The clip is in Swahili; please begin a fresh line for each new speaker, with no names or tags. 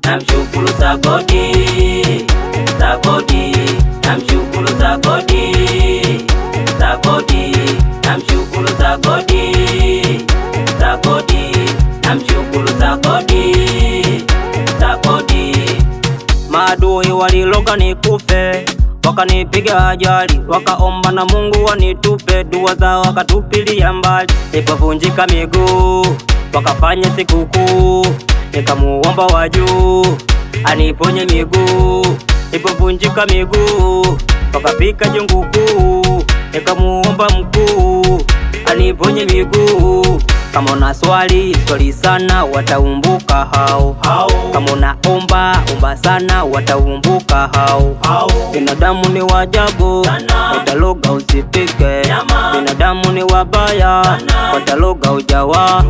namshukuru Sagodi, Sagodi, namshukuru Sagodi, Sagodi, namshukuru Sagodi, Sagodi, namshukuru Sagodi, Sagodi. Maadui waliloga nikufe, wakanipiga ajali, wakaomba na Mungu wanitupe, dua zao wakatupilia mbali. Nilipovunjika miguu wakafanya sikukuu, nikamuomba wa juu aniponye miguu. Nilipovunjika miguu wakapika jungu kuu, nikamuomba mkuu aniponye miguu. Kama una swali sana, wataumbuka hao. Kama unaomba sana, wataumbuka hao. Binadamu ni wajabu, wataloga usipike. Binadamu ni wabaya, wataloga ujawa.